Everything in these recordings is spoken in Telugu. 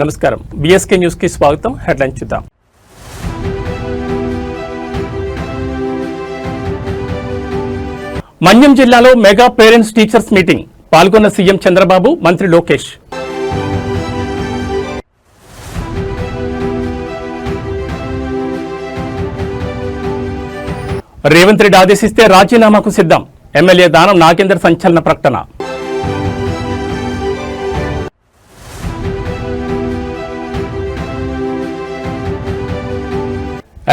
నమస్కారం. బీఎస్కే న్యూస్ కి స్వాగతం. హెడ్లైన్ చూద్దాం. మన్యం జిల్లాలో మెగా పేరెంట్స్ టీచర్స్ మీటింగ్ పాల్గొన్న సీఎం చంద్రబాబు, మంత్రి లోకేష్. రేవంత్ రెడ్డి ఆదేశిస్తే రాజీనామాకు సిద్ధం. ఎమ్మెల్యే దానం నాగేందర్ సంచలన ప్రకటన.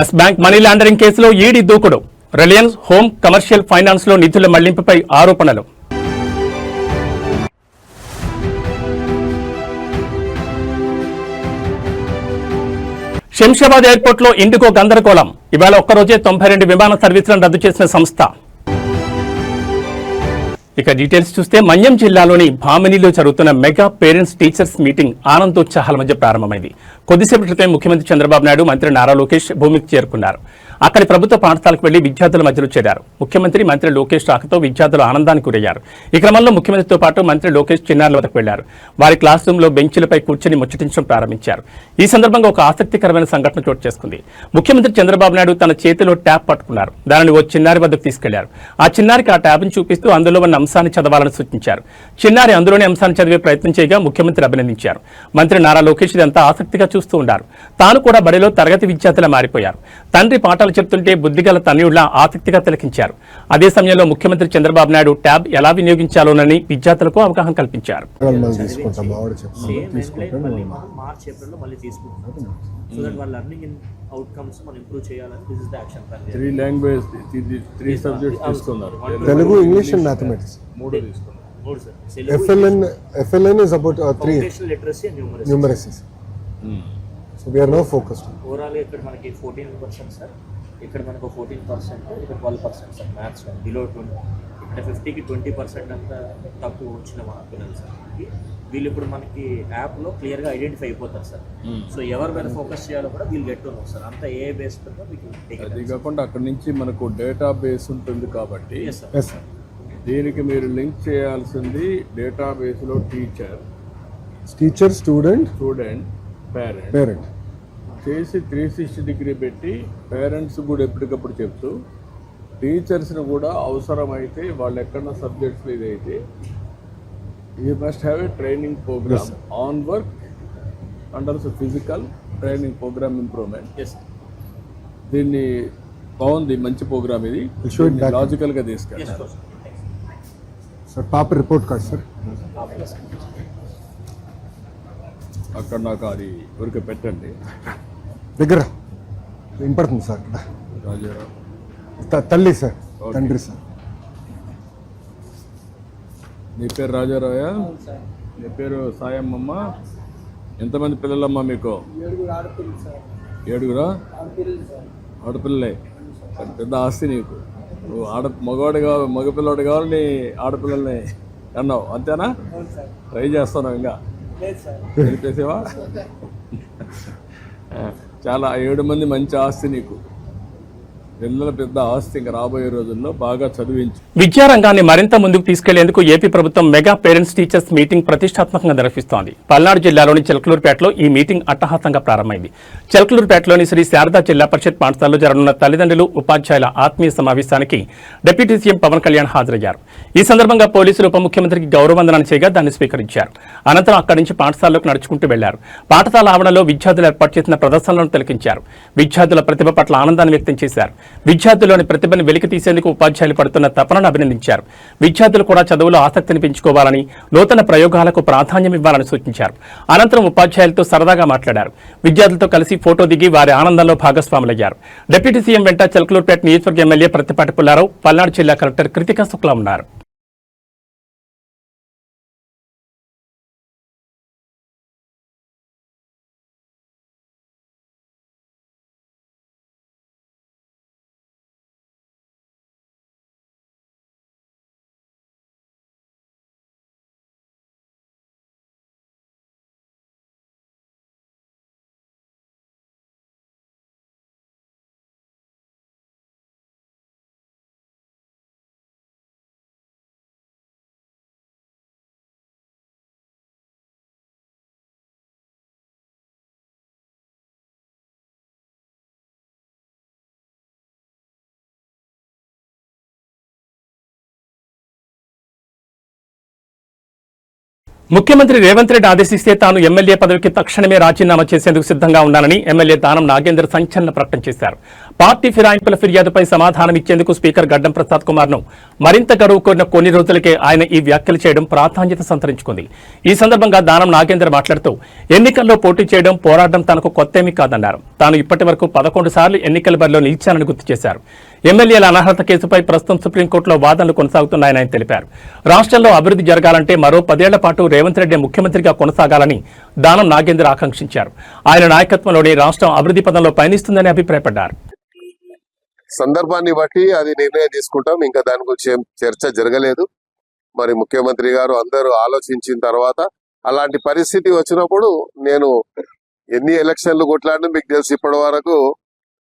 ఎస్ బ్యాంక్ మనీ లాండరింగ్ కేసులో ఈడీ దూకుడు. రిలయన్స్ హోమ్ కమర్షియల్ ఫైనాన్స్ లో నిధుల మళ్లింపుపై ఆరోపణలు. శంషాబాద్ ఎయిర్పోర్ట్ లో ఇండిగో గందరగోళం. ఇవాళ ఒక్కరోజే 92 విమాన సర్వీసులను రద్దు చేసిన సంస్థ. ఇక డీటెయిల్స్ చూస్తే మన్యం జిల్లాలోని భామినిలో జరుగుతున్న మెగా పేరెంట్స్ టీచర్స్ మీటింగ్ ఆనందోత్సాహాల మధ్య ప్రారంభమైంది. కొద్దిసేపటి క్రితం ముఖ్యమంత్రి చంద్రబాబు నాయుడు, మంత్రి నారా లోకేష్ భూమికి చేరుకున్నారు. అక్కడి ప్రభుత్వ పాఠశాలకు వెళ్లి విద్యార్థుల మధ్యలో చేరారు. ముఖ్యమంత్రి, మంత్రి లోకేష్ రాకతో విద్యార్థులు ఆనందానికి గురయ్యారు. ఈ క్రమంలో ముఖ్యమంత్రితో పాటు మంత్రి లోకేష్ చిన్నారుల వద్దకు వెళ్లారు. వారి క్లాస్ రూమ్ లో బెంచీలపై కూర్చొని ముచ్చటించడం ప్రారంభించారు. ఈ సందర్భంగా ఒక ఆసక్తికరమైన సంఘటన చోటు చేసుకుంది. ముఖ్యమంత్రి చంద్రబాబు నాయుడు తన చేతిలో ట్యాబ్ పట్టుకున్నారు. దానిని ఓ చిన్నారి వద్దకు తీసుకెళ్లారు. ఆ చిన్నారికి ఆ ట్యాబ్ను చూపిస్తూ అందులో ఉన్న అంశాన్ని చదవాలని సూచించారు. చిన్నారి అందులోని అంశాన్ని చదివే ప్రయత్నం చేయగా ముఖ్యమంత్రి అభినందించారు. మంత్రి నారా లోకేష్ ఇదంతా ఆసక్తిగా చూస్తూ ఉన్నారు. తాను కూడా బడిలో తరగతి విద్యార్థిలా మారిపోయారు. తండ్రి పాఠాలు చెప్తుంటే బుద్ధిగల తనయుడిలా ఆసక్తిగా తిలకించారు. అదే సమయంలో ముఖ్యమంత్రి చంద్రబాబు నాయుడు ట్యాబ్ ఎలా వినియోగించాలోనని విద్యార్థులకు అవగాహన కల్పించారు. Telugu, English and mathematics FLN is about 3 literacy and numeracy. So we are now focused. Overall ఇక్కడ మనకి 14% సార్, ఇక్కడ మనకు 14%, ఇక్కడ 12% సార్ మ్యాథ్స్ బిలో 20. ఇక్కడ 50కి 20% అంతా తక్కువ వచ్చిన మన పిల్లలు సార్. వీళ్ళు ఇప్పుడు మనకి యాప్లో క్లియర్గా ఐడెంటిఫై అయిపోతారు సార్. సో ఎవరి మీద ఫోకస్ చేయాలో కూడా వీళ్ళు గెట్ ఉన్నారు సార్. అంతా ఏ బేస్ మీద మీకు అది కాకుండా అక్కడ నుంచి మనకు డేటా బేస్ ఉంటుంది కాబట్టి దీనికి మీరు లింక్ చేయాల్సింది డేటాబేస్లో టీచర్, స్టూడెంట్, పేరెంట్ చేసి 360 డిగ్రీ పెట్టి పేరెంట్స్ కూడా ఎప్పటికప్పుడు చెప్తూ టీచర్స్ని కూడా అవసరమైతే వాళ్ళు ఎక్కడన్నా సబ్జెక్ట్స్ ఇదైతే you must have a training program on work under physical training program improvement. దీన్ని బాగుంది, మంచి ప్రోగ్రామ్ ఇది, లాజికల్గా తీసుకెళ్ళాలి. సార్ పాప రిపోర్ట్ కార్డ్ సార్ అక్కడ నాకు అది ఊరికే పెట్టండి దగ్గర వినపడుతుంది సార్. రాజారావు తల్లి సార్, తండ్రి సార్. నీ పేరు రాజారావా? నీ పేరు సాయమ్మమ్మ. ఎంతమంది పిల్లలమ్మా మీకు? 7 ఆడపిల్లలే. పెద్ద ఆస్తి నీకు. నువ్వు మగపిల్లవాడు కావాలి, నీ ఆడపిల్లల్ని అన్నావు అంతేనా? ట్రై చేస్తున్నావు ఇంకా తెలిపేసేవా? చాలా 7 మంది మంచి ఆస్తి నీకు. పిల్లల పెద్ద ఆస్తి ఇంకా రాబోయే రోజుల్లో బాగా చదివించు. విద్యారంగాన్ని మరింత ముందుకు తీసుకెళ్లేందుకు ఏపీ ప్రభుత్వం మెగా పేరెంట్స్ టీచర్స్ మీటింగ్ ప్రతిష్టాత్మకంగా నిర్వహిస్తోంది. పల్నాడు జిల్లాలోని చిలకలూరుపేటలో ఈ మీటింగ్ అట్టహాసంగా ప్రారంభమైంది. చిలకలూరుపేటలోని శ్రీ శారదా జిల్లా పరిషత్ పాఠశాలలో జరగనున్న తల్లిదండ్రులు, ఉపాధ్యాయుల ఆత్మీయ సమావేశానికి డిప్యూటీ సీఎం పవన్ కళ్యాణ్ హాజరయ్యారు. ఈ సందర్భంగా పోలీసులు ఉప ముఖ్యమంత్రికి గౌరవవందనం చేయగా దాన్ని స్వీకరించారు. అనంతరం అక్కడి నుంచి పాఠశాలలోకి నడుచుకుంటూ వెళ్లారు. పాఠశాల ఆవరణలో విద్యార్థులు ఏర్పాటు చేసిన ప్రదర్శనలను తిలకించారు. విద్యార్థుల ప్రతిభ పట్ల ఆనందాన్ని వ్యక్తం చేశారు. విద్యార్థుల్లోని ప్రతిభను వెలికి తీసేందుకు ఉపాధ్యాయులు పడుతున్న తపనను అభినందించారు. విద్యార్థులు కూడా చదువులో ఆసక్తిని పెంచుకోవాలని, నూతన ప్రయోగాలకు ప్రాధాన్యం ఇవ్వాలని సూచించారు. అనంతరం ఉపాధ్యాయులతో సరదాగా మాట్లాడారు. విద్యార్థులతో కలిసి ఫోటో దిగి వారి ఆనందంలో భాగస్వాములయ్యారు. డిప్యూటీ సీఎం వెంట చిలకలూరుపేట నియోజకవర్గ ఎమ్మెల్యే ప్రత్తిపాటి పుల్లారావు, పల్నాడు జిల్లా కలెక్టర్ కృతికా శుక్లా ఉన్నారు. ముఖ్యమంత్రి రేవంత్ రెడ్డి ఆదేశిస్తే తాను ఎమ్మెల్యే పదవికి తక్షణమే రాజీనామా చేసేందుకు సిద్ధంగా ఉన్నానని ఎమ్మెల్యే దానం నాగేందర్ సంచలన ప్రకటన చేశారు. పార్టీ ఫిరాయింపుల ఫిర్యాదుపై సమాధానం ఇచ్చేందుకు స్పీకర్ గడ్డం ప్రసాద్ కుమార్ ను మరింత గడువు కోరిన కొన్ని రోజులకే ఆయన ఈ వ్యాఖ్యలు చేయడం ప్రాధాన్యత సంతరించుకుంది. ఈ సందర్భంగా దానం నాగేందర్ మాట్లాడుతూ ఎన్నికల్లో పోటీ చేయడం, పోరాటం తనకు కొత్తేమీ కాదన్నారు. తాను ఇప్పటి వరకు 11 సార్లు ఎన్నికల బరిలో నిలిచానని గుర్తు చేశారు. ఎమ్మెల్యేల అనర్హత కేసుపై ప్రస్తుతం సుప్రీంకోర్టులో వాదనలు కొనసాగుతున్నాయని ఆయన తెలిపారు. రాష్ట్రంలో అభివృద్ధి జరగాలంటే మరో 10 ఏళ్ల పాటు రేవంత్ రెడ్డి ముఖ్యమంత్రిగా కొనసాగాలని దానం నాగేందర్ ఆకాంక్షించారు. ఆయన నాయకత్వంలోని రాష్ట్రం అభివృద్ధి పదంలో పయనిస్తుందని అభిప్రాయపడ్డారు. సందర్భాన్ని బట్టి అది నిర్ణయం తీసుకుంటాం. ఇంకా దాని గురించి ఏం చర్చ జరగలేదు. మరి ముఖ్యమంత్రి గారు అందరూ ఆలోచించిన తర్వాత అలాంటి పరిస్థితి వచ్చినప్పుడు నేను ఎన్ని ఎలక్షన్లు కొట్లాడినా మీకు తెలుసు, ఇప్పటి వరకు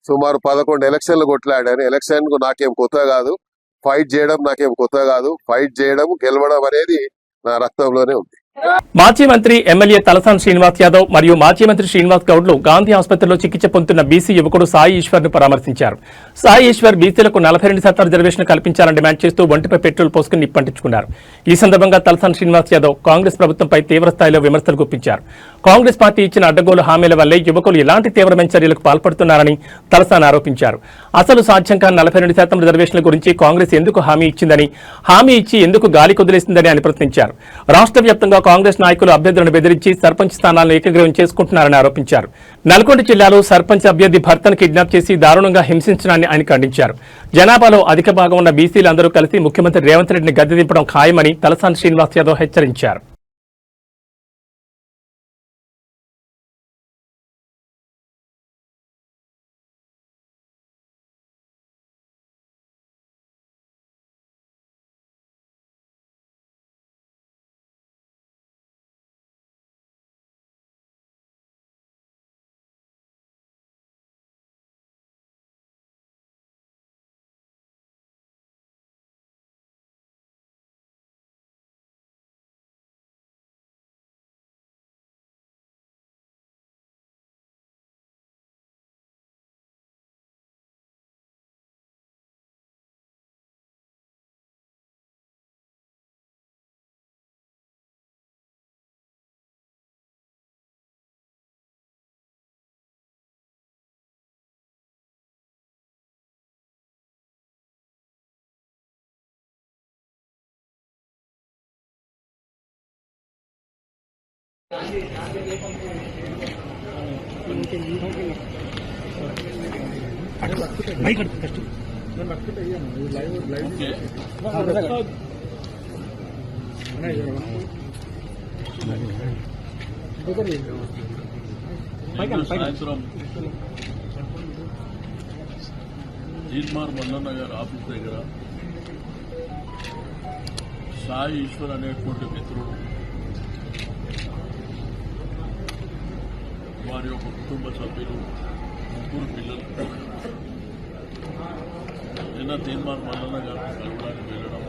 సుమారు 11 ఎలక్షన్లు కొట్లాడాను. ఎలక్షన్ కు నాకేం కొత్త కాదు, ఫైట్ చేయడం నాకేం కొత్త కాదు. ఫైట్ చేయడం, గెలవడం అనేది నా రక్తంలోనే ఉంది. మాజీ మంత్రి ఎమ్మెల్యే తలసాని శ్రీనివాస్ యాదవ్ మరియు మాజీ మంత్రి శ్రీనివాస్ గౌడ్లు గాంధీ ఆసుపత్రిలో చికిత్స పొందుతున్న బీసీ యువకుడు సాయి ఈశ్వర్ ను పరామర్శించారు. సాయి ఈశ్వర్ బీసీలకు 42% రిజర్వేషన్ కల్పించాలని డిమాండ్ చేస్తూ ఒంటిపై పెట్రోల్ పోసుకుని నిప్పంటించుకున్నారు. ఈ సందర్భంగా తలసాని శ్రీనివాస్ యాదవ్ కాంగ్రెస్ ప్రభుత్వంపై తీవ్రస్థాయిలో విమర్శలు గుప్పించారు. కాంగ్రెస్ పార్టీ ఇచ్చిన అడ్డగోలు హామీల వల్లే యువకులు ఇలాంటి తీవ్రమైన చర్యలకు పాల్పడుతున్నారని తలసాని ఆరోపించారు. అసలు సాధ్యం కాని 42% రిజర్వేషన్ల గురించి కాంగ్రెస్ ఎందుకు హామీ ఇచ్చిందని, హామీ ఇచ్చి ఎందుకు గాలి కుదిలేసిందని ఆయన ప్రశ్నించారు. రాష్ట్ర వ్యాప్తంగా కాంగ్రెస్ నాయకులు అభ్యర్థులను బెదిరించి సర్పంచ్ స్థానాలను ఏకగ్రీవం చేసుకుంటున్నారని ఆరోపించారు. నల్గొండ జిల్లాలో సర్పంచ్ అభ్యర్థి భర్తను కిడ్నాప్ చేసి దారుణంగా హింసించడాన్ని ఆయన ఖండించారు. జనాభాలో అధిక భాగం ఉన్న బీసీలందరూ కలిసి ముఖ్యమంత్రి రేవంత్ రెడ్డిని గద్దె దింపడం ఖాయమని తలసాని శ్రీనివాస్ యాదవ్ హెచ్చరించారు. సాయంత్రం జీన్మార్ మల్లన్న గారి ఆఫీస్ దగ్గర సాయి ఈశ్వర్ అనేటువంటి మిత్రుడు వారి యొక్క కుటుంబ సభ్యులు 3 పిల్లలు నిన్న తీన్మార్ మల్లన్న గారిని కలవడానికి వెళ్ళడం,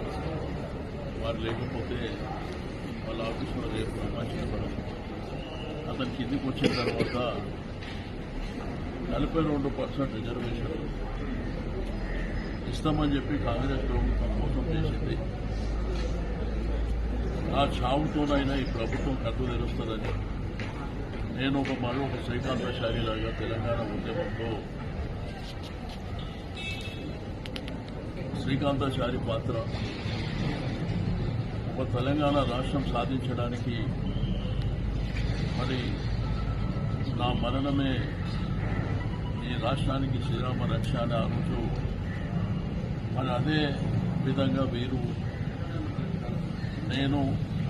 వారు లేకపోతే వాళ్ళ ఆఫీసులో రేపు ప్రమాణించబడం, అతను కిందికి వచ్చిన తర్వాత 42% రిజర్వేషన్ ఇస్తామని చెప్పి కాంగ్రెస్ ప్రభుత్వం మోసం చేసింది. ఆ చావుతోనైనా ఈ ప్రభుత్వం కట్టు తెరుస్తుందని నేను ఒక శ్రీకాంతాచారిలాగా తెలంగాణ ఉద్యమంలో శ్రీకాంతాచారి పాత్ర, ఒక తెలంగాణ రాష్ట్రం సాధించడానికి మరి నా మరణమే ఈ రాష్ట్రానికి శ్రీరామ రక్ష అని ఆ రోజు మరి అదే విధంగా వీరు నేను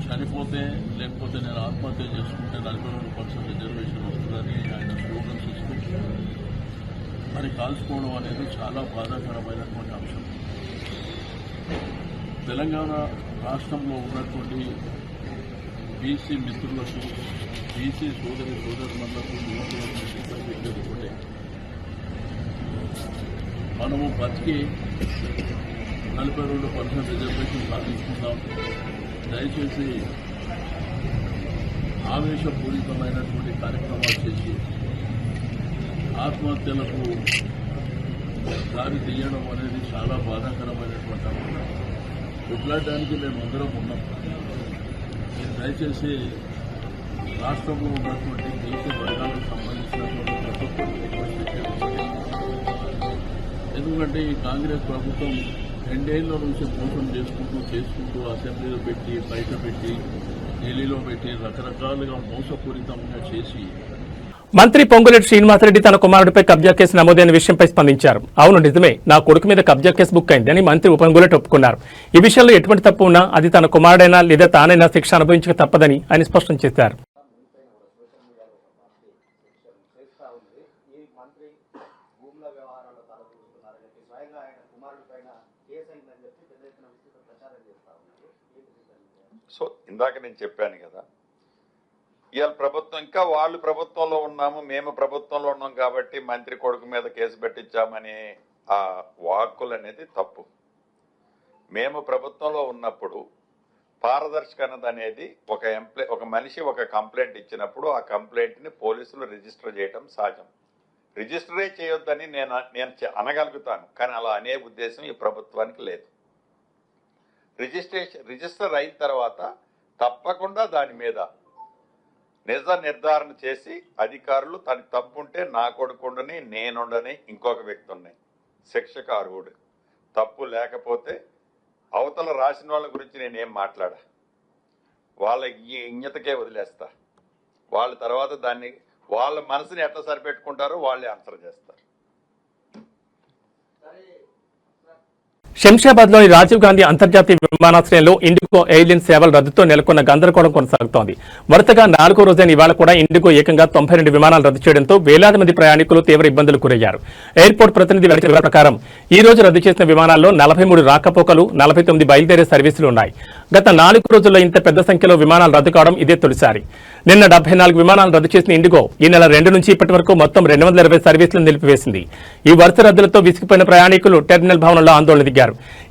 చనిపోతే లేకపోతే నేను ఆత్మహత్య చేసుకుంటే 42% రిజర్వేషన్ వస్తుందని ఆయన స్లోగన్స్ ఇస్తూ మరి కాల్చుకోవడం అనేది చాలా బాధాకరమైనటువంటి అంశం. తెలంగాణ రాష్ట్రంలో ఉన్నటువంటి బీసీ మిత్రులకు, బీసీ సోదరులకు, యువకులకు ఒకటే, మనము బతికి 42% రిజర్వేషన్ సాధించుకుందాం. దయచేసి ఆవేశపూరితమైనటువంటి కార్యక్రమాలు చేసి ఆత్మహత్యలకు దారి తీయడం అనేది చాలా బాధాకరమైనటువంటి అంశం. కొట్లాడడానికి మేము అందరం ఉన్నాం. మీరు దయచేసి రాష్ట్రంలో ఉన్నటువంటి దేశ వర్గాలకు సంబంధించినటువంటి ప్రభుత్వం రిక్వెస్ట్ చేసేది. ఎందుకంటే ఈ కాంగ్రెస్ ప్రభుత్వం 2 ఏళ్ల నుంచి మోసం చేసుకుంటూ అసెంబ్లీలో పెట్టి, బయట పెట్టి, ఢిల్లీలో పెట్టి రకరకాలుగా మోసపూరితంగా చేసి మంత్రి పొంగులేటి శ్రీనివాసరెడ్డి తన కుమారుడిపై కబ్జా కేసు నమోదైన విషయంపై స్పందించారు. అవును నిజమే, నా కొడుకు మీద కబ్జా కేసు బుక్ అయిందని మంత్రి పొంగులేటి ఒప్పుకున్నారు. ఈ విషయంలో ఎటువంటి తప్పు ఉన్నా అది తన కుమారుడైనా లేదా తానైనా శిక్ష అనుభవించక తప్పదని ఆయన స్పష్టం చేశారు. సో ఇందాక నేను చెప్పాను కదా, ఇవాళ ప్రభుత్వం ఇంకా వాళ్ళు ప్రభుత్వంలో ఉన్నాము, మేము ప్రభుత్వంలో ఉన్నాం కాబట్టి మంత్రి కొడుకు మీద కేసు పెట్టించామని ఆ వాక్కులు అనేది తప్పు. మేము ప్రభుత్వంలో ఉన్నప్పుడు పారదర్శకత అనేది ఒక మనిషి ఒక కంప్లైంట్ ఇచ్చినప్పుడు ఆ కంప్లైంట్ని పోలీసులు రిజిస్టర్ చేయడం సహజం. రిజిస్టరే చేయొద్దని నేను అనగలుగుతాను, కానీ అలా అనే ఉద్దేశం ఈ ప్రభుత్వానికి లేదు. రిజిస్టర్ అయిన తర్వాత తప్పకుండా దాని మీద నిజ నిర్ధారణ చేసి అధికారులు తన తప్పుంటే నా కొడుకుండని, నేనుండని, ఇంకొక వ్యక్తి ఉన్నాయి శిక్షకు అర్హుడు. తప్పు లేకపోతే అవతల రాసిన వాళ్ళ గురించి నేనేం మాట్లాడా, వాళ్ళ ఇజ్ఞతకే వదిలేస్తా. వాళ్ళ తర్వాత దాన్ని వాళ్ళ మనసుని ఎట్లా సరిపెట్టుకుంటారో వాళ్ళే ఆన్సర్ చేస్తారు. శంషాబాద్లోని రాజీవ్ గాంధీ అంతర్జాతీయ విమానాశ్రయంలో ఇండిగో ఎయిర్లైన్ సేవల రద్దుతో నెలకొన్న గందరగోళం కొనసాగుతోంది. వరుసగా 4వ రోజైన ఇవాళ కూడా ఇండిగో ఏకంగా 92 విమానాలు రద్దు చేయడంతో వేలాది మంది ప్రయాణికులు తీవ్ర ఇబ్బందులకు గురయ్యారు. ఎయిర్పోర్ట్ ప్రతినిధి వెల్లడించిన ప్రకారం ఈ రోజు రద్దు చేసిన విమానాల్లో 43 రాకపోకలు, 49 బయలుదేరే సర్వీసులు ఉన్నాయి. గత 4 రోజుల్లో ఇంత పెద్ద సంఖ్యలో విమానాలు రద్దు కావడం ఇదే తొలిసారి. నిన్న 74 విమానాలు రద్దు చేసిన ఇండిగో ఈ నెల 2 నుంచి ఇప్పటి వరకు మొత్తం 220 సర్వీసులను నిలిపివేసింది. ఈ వరుస రద్దులతో విసిగిపోయిన ప్రయాణికులు టెర్మినల్ భవనంలో ఆందోళన దిగారు.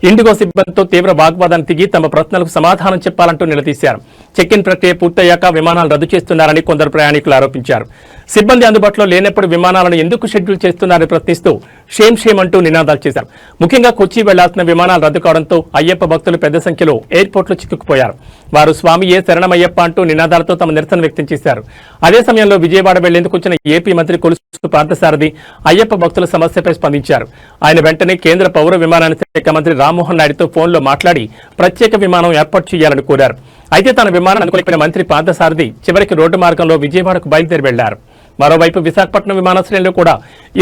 ఇండిగో సిబ్బందితో తీవ్ర వాగ్వాదానికి దిగి తమ ప్రశ్నలకు సమాధానం చెప్పాలంటూ నిలదీశారు. చెక్ ఇన్ ప్రక్రియ పూర్తయ్యాక విమానాలు రద్దు చేస్తున్నారని కొందరు ప్రయాణికులు ఆరోపించారు. సిబ్బంది అందుబాటులో లేనప్పుడు విమానాలను ఎందుకు షెడ్యూల్ చేస్తున్నారని ప్రశ్నిస్తూ షేమ్ అంటూ నినాదాలు చేశారు. ముఖ్యంగా కొచ్చి వెళ్లాల్సిన విమానాలు రద్దు కావడంతో అయ్యప్ప భక్తులు పెద్ద సంఖ్యలో ఎయిర్పోర్ట్లో చిక్కుకుపోయారు. వారు స్వామియే శరణమయ్యప్ప అంటూ నినాదాలతో తమ నిరసన వ్యక్తం చేశారు. అదే సమయంలో విజయవాడ వెళ్లేందుకు వచ్చిన ఏపీ మంత్రి కొలుసు పార్థసారథి అయ్యప్ప భక్తుల సమస్యపై స్పందించారు. ఆయన వెంటనే కేంద్ర పౌర విమానయాన శాఖ మంత్రి రామ్మోహన్ నాయుడుతో ఫోన్లో మాట్లాడి ప్రత్యేక విమానం ఏర్పాటు చేయాలని కోరారు. అయితే తన విమానం అనుకోలేకపోయిన మంత్రి పార్థసారథి చివరికి రోడ్డు మార్గంలో విజయవాడకు బయలుదేరి వెళ్లారు. మరోవైపు విశాఖపట్నం విమానాశ్రయంలో కూడా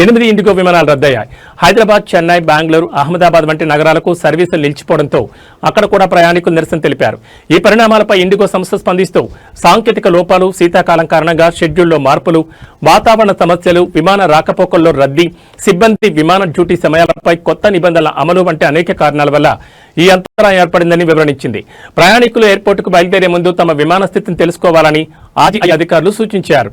8 ఇండిగో విమానాలు రద్దయ్యాయి. హైదరాబాద్, చెన్నై, బెంగళూరు, అహ్మదాబాద్ వంటి నగరాలకు సర్వీసులు నిలిచిపోవడంతో అక్కడ కూడా ప్రయాణికులు నిరసన తెలిపారు. ఈ పరిణామాలపై ఇండిగో సంస్థ స్పందిస్తూ సాంకేతిక లోపాలు, శీతాకాలం కారణంగా షెడ్యూల్లో మార్పులు, వాతావరణ సమస్యలు, విమాన రాకపోకల్లో రద్దీ, సిబ్బంది విమాన డ్యూటీ సమయాలపై కొత్త నిబంధనల అమలు వంటి అనేక కారణాల వల్ల ఈ అంతరాయం ఏర్పడిందని వివరించింది. ప్రయాణికులు ఎయిర్పోర్టుకు బయలుదేరే ముందు తమ విమాన స్థితిని తెలుసుకోవాలని అధికారులు సూచించారు.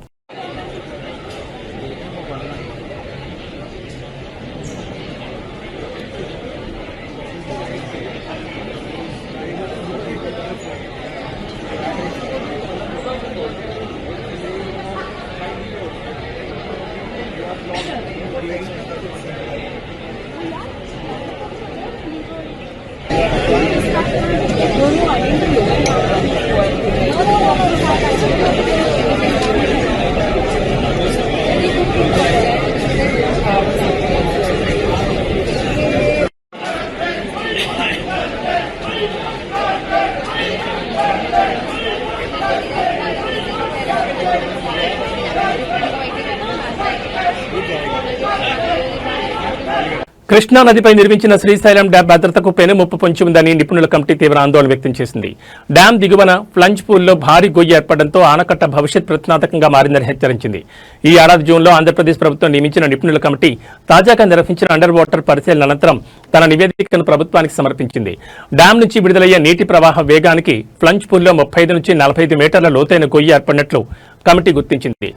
కృష్ణా నదిపై నిర్మించిన శ్రీశైలం డ్యాం భద్రతకు పెనుముప్పు పొంచి ఉందని నిపుణుల కమిటీ తీవ్ర ఆందోళన వ్యక్తం చేసింది. డ్యాం దిగువన ఫ్లంజ్ పూల్లో భారీ గొయ్యి ఏర్పడడంతో ఆనకట్ట భవిష్యత్ ప్రశ్నార్థకంగా మారిందని హెచ్చరించింది. ఈ ఏడాది జూన్లో ఆంధ్రప్రదేశ్ ప్రభుత్వం నియమించిన నిపుణుల కమిటీ తాజాగా నిర్వహించిన అండర్ వాటర్ పరిశీలన అనంతరం తన నివేదికను ప్రభుత్వానికి సమర్పించింది. డ్యాం నుంచి విడుదలయ్యే నీటి ప్రవాహ వేగానికి ఫ్లంజ్ పూల్లో 35 నుంచి 45 మీటర్ల లోతైన గొయ్యి ఏర్పడినట్లు కమిటీ గుర్తించింది.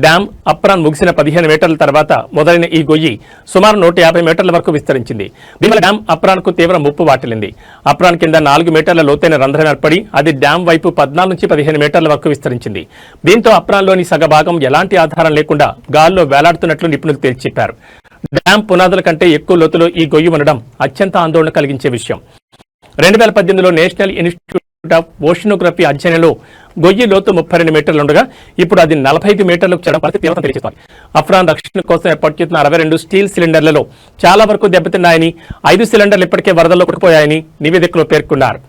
డ్యాం అప్రాన్ ముగిసిన 15 మీటర్ల తర్వాత మొదలైన ఈ గొయ్యి సుమారు 150 మీటర్ల వరకు విస్తరించింది. దీనివల్ల డ్యాం అప్రాన్కు తీవ్ర ముప్పు వాటిల్లింది. అప్రాన్ కింద 4 మీటర్ల లోతైన రంధ్రం ఏర్పడి అది డ్యాం వైపు 14 నుంచి 15 మీటర్ల వరకు విస్తరించింది. దీంతో అప్రాన్లోని సగభాగం ఎలాంటి ఆధారం లేకుండా గాల్లో వేలాడుతున్నట్లు నిపుణులు తేల్చి చెప్పారు. డ్యాం పునాదుల కంటే ఎక్కువ లోతులో ఈ గొయ్యి ఉండడం అత్యంత ఆందోళన కలిగించే విషయం. 2018లో నేషనల్ ఇన్స్టిట్యూట్ ఓషనోగ్రఫీ అధ్యయనంలో గొయ్యి లోతు 32 మీటర్లు ఉండగా ఇప్పుడు అది 45 మీటర్లకు చేరడం పరిస్థితి తీవ్రత తెలియజేస్తోంది. అఫ్రాన్ రక్షణ కోసం ఏర్పాటు చేసిన 62 స్టీల్ సిలిండర్లలో చాలా వరకు దెబ్బతిన్నాయని, 5 సిలిండర్లు ఇప్పటికే వరదల్లో కొట్టుకుపోయాయని నివేదికలో పేర్కొన్నారు.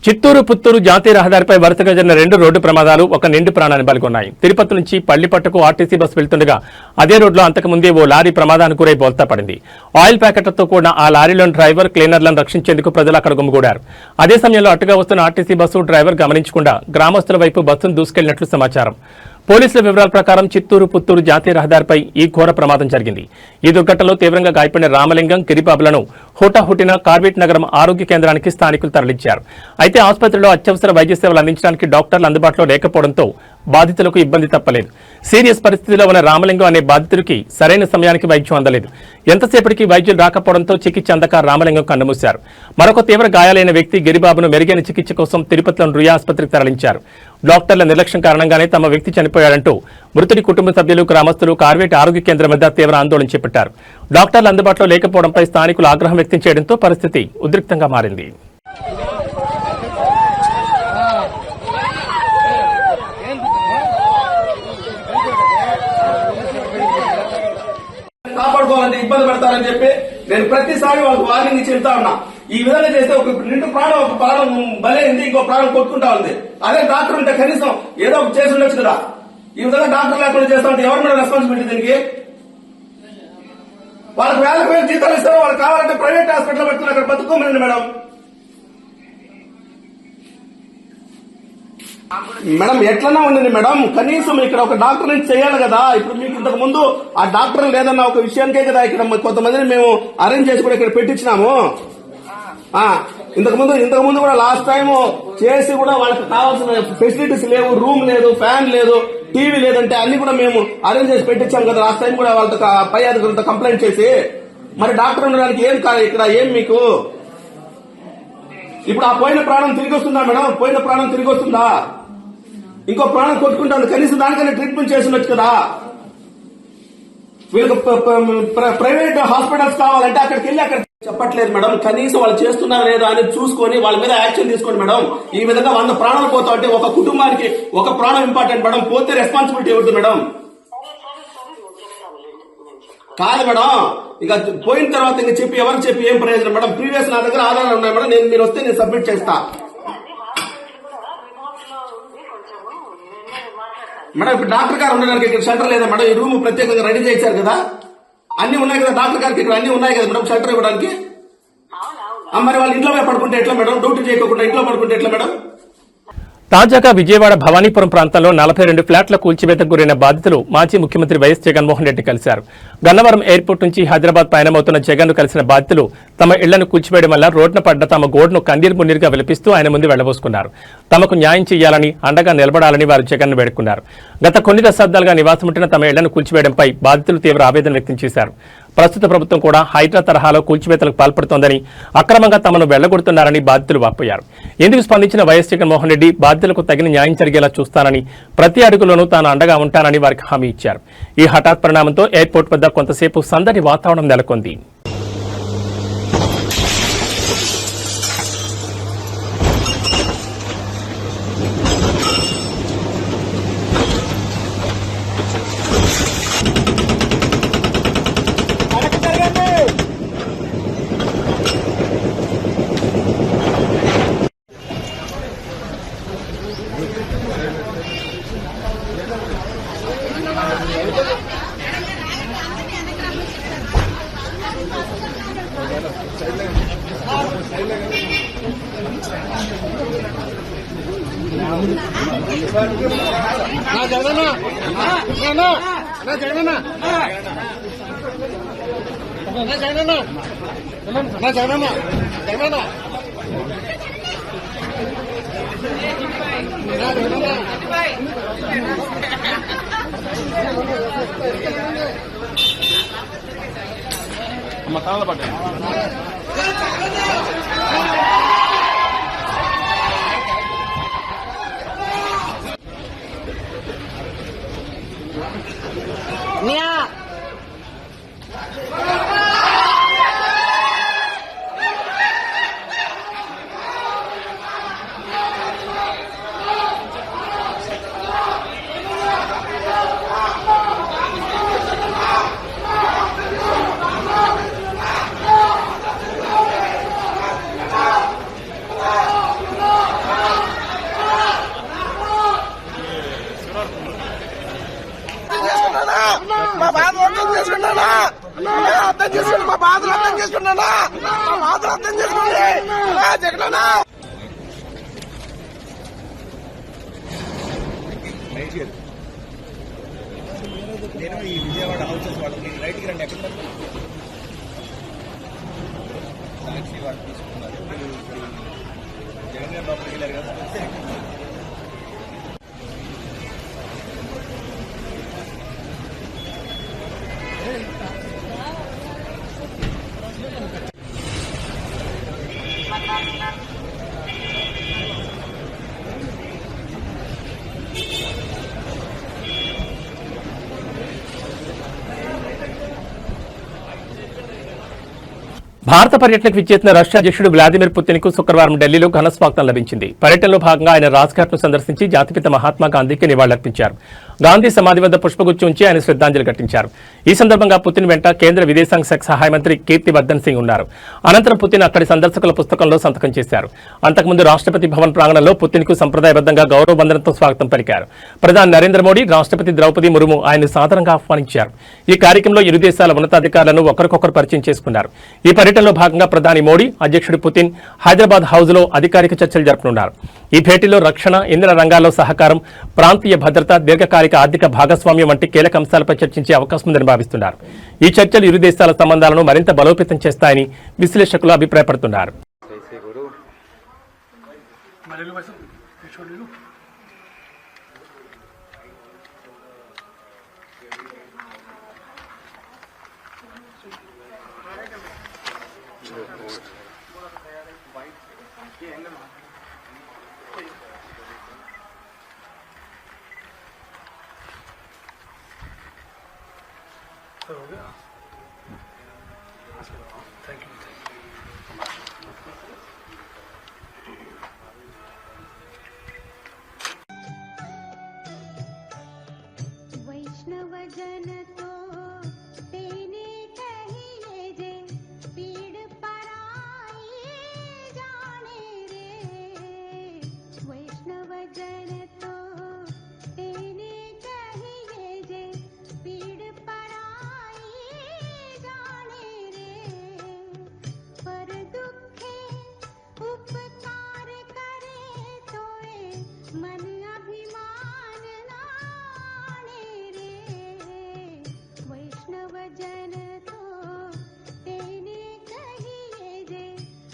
చిత్తూరు పుత్తూరు జాతీయ రహదారిపై వరుసగా జరిగిన 2 రోడ్డు ప్రమాదాలు ఒక నిండు ప్రాణాన్ని బలిగొన్నాయి. తిరుపతి నుంచి పల్లిపట్టుకు ఆర్టీసీ బస్సు వెళ్తుండగా అదే రోడ్లో అంతకుముందే ఓ లారీ ప్రమాదానికి గురై బోల్తా పడింది. ఆయిల్ ప్యాకెట్లతో కూడిన ఆ లారీలోని డ్రైవర్, క్లీనర్లను రక్షించేందుకు ప్రజలు అక్కడ గుమిగూడారు. అదే సమయంలో అటుగా వస్తున్న ఆర్టీసీ బస్సు డ్రైవర్ గమనించకుండా గ్రామస్తుల వైపు బస్సును దూసుకెళ్లినట్లు సమాచారం. పోలీసుల వివరాల ప్రకారం చిత్తూరు పుత్తూరు జాతీయ రహదారిపై ఈ ఘోర ప్రమాదం జరిగింది. ఈ దుర్ఘటనలో తీవ్రంగా గాయపడిన రామలింగం, గిరిబాబులను హుటాహుటిన కార్బేట్ నగరం ఆరోగ్య కేంద్రానికి స్థానికులు తరలించారు. అయితే ఆసుపత్రిలో అత్యవసర వైద్య సేవలు అందించడానికి డాక్టర్లు అందుబాటులో లేకపోవడంతో బాధితులకు ఇబ్బంది తప్పలేదు. సీరియస్ పరిస్థితిలో ఉన్న రామలింగం అనే బాధితుడికి సరైన సమయానికి వైద్యం అందలేదు. ఎంతసేపటికి వైద్యులు రాకపోవడంతో చికిత్స అందక రామలింగం కన్నుమూశారు. మరొక తీవ్ర గాయాలైన వ్యక్తి గిరిబాబును మెరుగైన చికిత్స కోసం తిరుపతిలోని రుయా ఆసుపత్రికి తరలించారు. డాక్టర్ల నిర్లక్ష్యం కారణంగానే తమ వ్యక్తి చనిపోయాడంటూ మృతుడి కుటుంబ సభ్యులు, గ్రామస్తులు కార్వేట్ ఆరోగ్య కేంద్రం వద్ద తీవ్ర ఆందోళన చేపట్టారు. డాక్టర్లు అందుబాటులో లేకపోవడంపై స్థానికులు ఆగ్రహం వ్యక్తం చేయడంతో పరిస్థితి ఉద్రిక్తంగా మారింది. కాపాడుకోవాలంటే ఇబ్బంది పెడతారని చెప్పి నేను ప్రతిసారి వాళ్ళకి వార్నింగ్ చెప్తా ఉన్నా. ఈ విధంగా చేస్తే ఒక నిండు ప్రాణం, ఒక ప్రాణం బలైంది, ఇంకో ప్రాణం కొట్టుకుంటా ఉంది. అదే డాక్టర్ ఉంటే కనీసం ఏదో ఒక చేసి ఉండొచ్చు కదా. ఈ విధంగా డాక్టర్ లేకుండా చేస్తా ఉంటే ఎవరి మీద రెస్పాన్సిబిలిటీ దీనికి? వాళ్ళకి వేల జీతాలు ఇస్తారు, వాళ్ళకి కావాలంటే ప్రైవేట్ హాస్పిటల్ పెట్టుకుని అక్కడ బతుకోమనండి మేడం. మేడం ఎట్లన్నా ఉండండి మేడం, కనీసం ఇక్కడ ఒక డాక్టర్ నుంచి చేయాలి కదా. ఇప్పుడు మీకు ఇంతకు ముందు ఆ డాక్టర్ లేదన్న ఒక విషయానికే కదా ఇక్కడ కొంతమందిని మేము అరేంజ్ చేసి కూడా ఇక్కడ పెట్టించినాము. ఇంతకు ముందు కూడా లాస్ట్ టైం చేసి కూడా వాళ్ళకి కావాల్సిన ఫెసిలిటీస్ లేవు, రూమ్ లేదు, ఫ్యాన్ లేదు, టీవీ లేదంటే అన్ని కూడా మేము అరేంజ్ చేసి పెట్టించాం కదా. లాస్ట్ టైం కూడా వాళ్ళతో పై అధికారులతో కంప్లైంట్ చేసి. మరి డాక్టర్ ఉండడానికి ఏం ఇక్కడ ఏం మీకు ఇప్పుడు ఆ పోయిన ప్రాణం తిరిగి వస్తుందా మేడం? పోయిన ప్రాణం తిరిగి వస్తుందా? ఇంకో ప్రాణం కొట్టుకుంటాను, కనీసం దానికైనా ట్రీట్మెంట్ చేసి ఉండొచ్చు కదా. వీళ్ళకి ప్రైవేట్ హాస్పిటల్స్ కావాలంటే అక్కడికి వెళ్ళి అక్కడ చెప్పట్లేదు మేడం. కనీసం వాళ్ళు చేస్తున్నారా లేదా అని చూసుకొని వాళ్ళ మీద యాక్షన్ తీసుకోండి మేడం. ఈ విధంగా 100 ప్రాణాలు పోతా ఉంటే ఒక కుటుంబానికి ఒక ప్రాణం ఇంపార్టెంట్ మేడం. పోతే రెస్పాన్సిబిలిటీ ఎవరిది మేడం? కాదు మేడం, ఇక పోయిన తర్వాత ఇంకా చెప్పి ఎవరికి చెప్పి ఏం ప్రయోజనం మేడం? ప్రీవియస్ నా దగ్గర ఆధారాలు ఉన్నాయి మేడం, మీరు వస్తే నేను సబ్మిట్ చేస్తా మేడం. ఇప్పుడు డాక్టర్ గారు ఉండడానికి ఇక్కడ షెల్టర్ లేదా మేడం? ఈ రూమ్ ప్రత్యేకంగా రెడీ చేశారు కదా, అన్ని ఉన్నాయి కదా డాక్టర్ గారికి, ఇక్కడ అన్ని ఉన్నాయి కదా మేడం షెల్టర్ ఇవ్వడానికి. మరి వాళ్ళు ఇంట్లో పడుకుంటే ఎట్లా మేడం? డ్యూటీ చేయకుండా ఇంట్లో పడుకుంటే ఎట్లా మేడం? తాజాగా విజయవాడ భవానీపురం ప్రాంతంలో 42 ఫ్లాట్ల కూల్చివేతకు గురైన బాధితులు మాజీ ముఖ్యమంత్రి వైఎస్ జగన్మోహన్ రెడ్డి కలిశారు. గన్నవరం ఎయిర్పోర్ట్ నుంచి హైదరాబాద్ పయనమవుతున్న జగన్ను కలిసిన బాధితులు తమ ఇళ్లను కూల్చివేయడం వల్ల రోడ్డున పడ్డ తమ గోడును కందీరు మున్నీరుగా విలపిస్తూ ఆయన ముందు వెళ్లబోసుకున్నారు. తమకు న్యాయం చేయాలని, అండగా నిలబడాలని వారు జగన్ను వేడుకున్నారు. గత కొన్ని దశాబ్దాలుగా నివాసముంటున్న తమ ఇళ్లను కూల్చివేయడంపై బాధితులు తీవ్ర ఆవేదన వ్యక్తం చేశారు. ప్రస్తుత ప్రభుత్వం కూడా హైడ్రా తరహాలో కూల్చివేతలకు పాల్పడుతోందని, అక్రమంగా తమను వెళ్లగొడుతున్నారని బాధితులు వాపోయారు. ఇందుకు స్పందించిన వైఎస్ జగన్మోహన్ రెడ్డి బాధితులకు తగిన న్యాయం జరిగేలా చూస్తానని, ప్రతి అడుగులోనూ తాను అండగా ఉంటానని వారికి హామీ ఇచ్చారు. ఈ హఠాత్ పరిణామంతో ఎయిర్పోర్ట్ వద్ద కొంతసేపు సందడి వాతావరణం నెలకొంది. చేసుకున్నానా అర్థం చేసుకోండి మా బాధలు అర్థం చేసుకున్నానా మా బాధలు అర్థం చేసుకోండి జగనన్నా నేను ఈ విజయవాడ హౌసెస్ వాళ్ళకి రైట్కి రండి ఎక్కడ సాక్షి వాళ్ళు తీసుకున్నారు జగన్ గారు లోపలికి వెళ్ళారు కదా భారత పర్యటనకు విచ్చేసిన రష్యా అధ్యక్షుడు వ్లాదిమిర్ పుతిన్ కు శుక్రవారం ఢిల్లీలో ఘన స్వాగతం లభించింది. పర్యటనలో భాగంగా ఆయన రాజ్ఘాట్ ను సందర్శించి జాతిపిత మహాత్మా గాంధీకి నివాళులర్పించారు. గాంధీ సమాధి వద్ద పుష్పగుచ్ఛం ఉంచి ఆయన శ్రద్ధాంజలి ఘటించారు. ఈ సందర్భంగా పుతిన్ వెంట కేంద్ర విదేశాంగ శాఖ సహాయ మంత్రి కీర్తివర్ధన్ సింగ్ ఉన్నారు. అనంతరం పుతిన్ అక్కడి సందర్శకుల పుస్తకంలో సంతకం చేశారు. అంతకుముందు రాష్ట్రపతి భవన్ ప్రాంగణంలో పుతిన్ కు సంప్రదాయబద్దంగా గౌరవ వందనంతో స్వాగతం పలికారు. ప్రధాని నరేంద్ర మోడీ, రాష్ట్రపతి ద్రౌపది ముర్ము ఆయన్ను సాదరంగా ఆహ్వానించారు. ఈ కార్యక్రమంలో ఇరు దేశాల ఉన్నతాధికారులను ఒకరికొకరు పరిచయం చేసుకున్నారు. ఈ పర్యటనలో భాగంగా ప్రధాని మోడీ, అధ్యక్షుడు పుతిన్ హైదరాబాద్ హౌజ్ లో అధికారిక చర్చలు జరపనున్నారు. ఈ భేటీలో రక్షణ, ఇంధన రంగాల్లో సహకారం, ప్రాంతీయ భద్రత, దీర్ఘకాలిక ఆర్థిక భాగస్వామ్యం వంటి కీలక అంశాలపై చర్చించే అవకాశం ఉందని భావిస్తున్నారు. ఈ చర్చలు ఇరు దేశాల సంబంధాలను మరింత బలోపేతం చేస్తాయని విశ్లేషకులు అభిప్రాయపడుతున్నారు. वैष्णव जन तो तेने कहिए जे पीड़ पराई जाने रे वैष्णव जन तो तेने कहिए जे पीड़ पराई जाने रे पर दुखे उपकार करे तोए मन अभिमान नाने रे वैष्णव जन तो तेने कहिए जे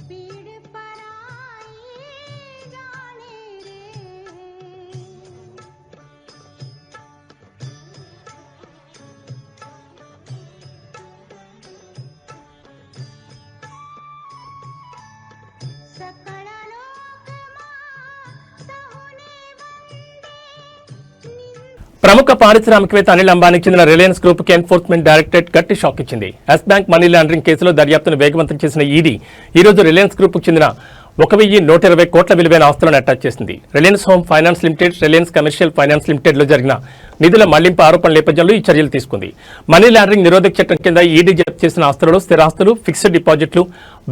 पीड़ पराई जाने रे सकळ लोकमा सहुने वंदे ప్రముఖ పారిశ్రామికవేత్త అనిల్ అంబానీకి చెందిన రిలయన్స్ గ్రూప్ కి ఎన్ఫోర్స్మెంట్ డైరెక్టరేట్ గట్టి షాక్ ఇచ్చింది. ఎస్ బ్యాంక్ మనీ లాండరింగ్ కేసులో దర్యాప్తును వేగవంతం చేసిన ఈడీ ఈ రోజు రిలయన్స్ గ్రూప్ కు చెందిన 1,120 కోట్ల విలువైన ఆస్తులను అటాచ్ చేసింది. Reliance home finance limited, Reliance commercial finance limited లో జరిగిన నిధుల మళ్లింపు ఆరోపణల నేపథ్యంలో ఈ చర్యలు తీసుకుంది. మనీ లాండరింగ్ నిరోధక చట్టం కింద ఈడీ జప్తు చేసిన ఆస్తులలో స్థిరాస్తులు, ఫిక్స్డ్ డిపాజిట్లు,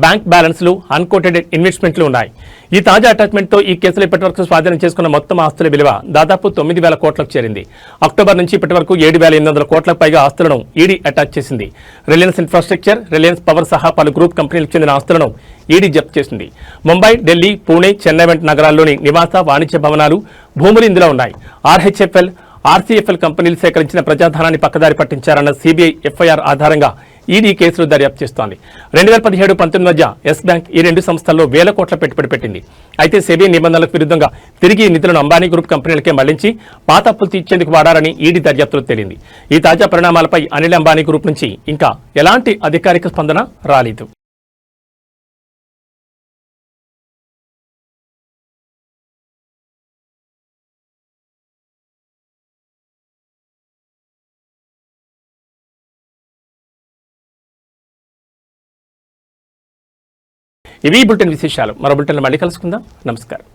బ్యాంక్ బ్యాలెన్స్లు, అన్కోటెడ్ ఇన్వెస్ట్మెంట్లు ఉన్నాయి. ఈ తాజా అటాచ్మెంట్ తో ఈ కేసులో ఇప్పటివరకు స్వాధీనం చేసుకున్న మొత్తం ఆస్తుల విలువ దాదాపు 9,000 కోట్లకు చేరింది. అక్టోబర్ నుంచి ఇప్పటి వరకు 7,800 కోట్లకు పైగా ఆస్తులను ఈడీ అటాచ్ చేసింది. రిలయన్స్ ఇన్ఫ్రాస్ట్రక్చర్, రిలయన్స్ పవర్ సహా పలు గ్రూప్ కంపెనీలకు చెందిన ఆస్తులను ఈడీ జప్తు చేసింది. ముంబై, ఢిల్లీ, పూణే, చెన్నై వంటి నగరాల్లోని నివాస, వాణిజ్య భవనాలు, భూములు ఇందులో ఉన్నాయి. ఆర్హెచ్ఎఫ్ఎల్, ఆర్సీఎఫ్ఎల్ కంపెనీలు సేకరించిన ప్రజాధనాన్ని పక్కదారి పట్టించారన్న సిబిఐ ఎఫ్ఐఆర్ ఆధారంగా ఈడీ కేసులు దర్యాప్తు చేస్తోంది. 2017-19 మధ్య ఎస్ బ్యాంక్ ఈ రెండు సంస్థల్లో వేల కోట్ల పెట్టుబడి పెట్టింది. అయితే సిబిఐ నిబంధనలకు విరుద్ధంగా తిరిగి ఈ నిధులను అంబానీ గ్రూప్ కంపెనీలకే మళ్లించి పాత అప్పులు తీర్చేందుకు వాడారని ఈడీ దర్యాప్తులో తేలింది. ఈ తాజా పరిణామాలపై అనిల్ అంబానీ గ్రూప్ నుంచి ఇంకా ఎలాంటి అధికారిక స్పందన రాలేదు. ఇవి బులెటిన్ విశేషాలు. మరో బులెటిన్లో మళ్ళీ కలుసుకుందాం. నమస్కారం.